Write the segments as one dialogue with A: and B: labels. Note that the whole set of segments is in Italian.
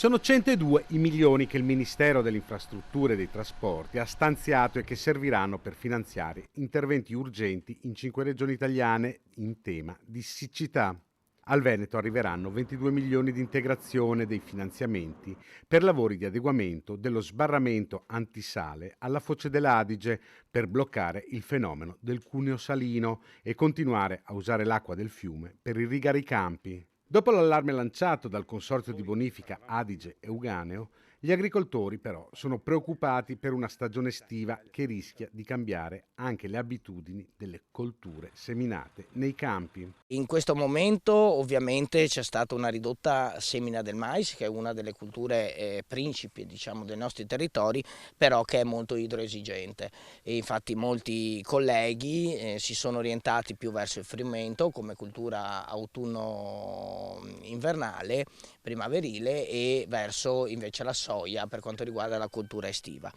A: Sono 102 i milioni che il Ministero delle Infrastrutture e dei Trasporti ha stanziato e che serviranno per finanziare interventi urgenti in 5 regioni italiane in tema di siccità. Al Veneto arriveranno 22 milioni di integrazione dei finanziamenti per lavori di adeguamento dello sbarramento antisale alla foce dell'Adige per bloccare il fenomeno del cuneo salino e continuare a usare l'acqua del fiume per irrigare i campi. Dopo l'allarme lanciato dal Consorzio di Bonifica Adige e Uganeo, gli agricoltori però sono preoccupati per una stagione estiva che rischia di cambiare anche le abitudini delle colture seminate nei campi.
B: In questo momento ovviamente c'è stata una ridotta semina del mais, che è una delle culture principi, diciamo, dei nostri territori, però che è molto idroesigente. E infatti molti colleghi si sono orientati più verso il frumento come cultura autunno-invernale, primaverile, e verso invece la soia per quanto riguarda la cultura estiva.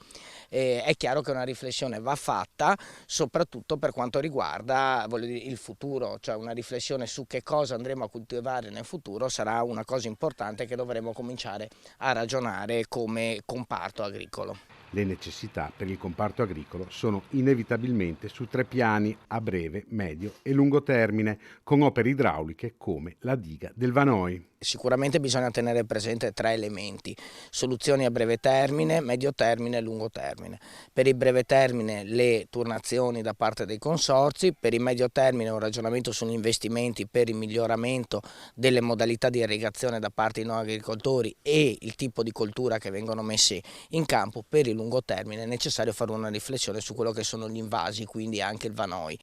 B: È chiaro che una riflessione va fatta, soprattutto per quanto riguarda, voglio dire, il futuro, cioè una riflessione su che cosa andremo a coltivare nel futuro sarà una cosa importante che dovremo cominciare a ragionare come comparto agricolo.
A: Le necessità per il comparto agricolo sono inevitabilmente su 3 piani: a breve, medio e lungo termine, con opere idrauliche come la diga del Vanoi.
B: Sicuramente bisogna tenere presente 3 elementi: soluzioni a breve termine, medio termine e lungo termine. Per il breve termine le turnazioni da parte dei consorzi, per il medio termine un ragionamento sugli investimenti per il miglioramento delle modalità di irrigazione da parte dei non agricoltori e il tipo di coltura che vengono messi in campo. Per il lungo termine è necessario fare una riflessione su quello che sono gli invasi, quindi anche il Vanoi.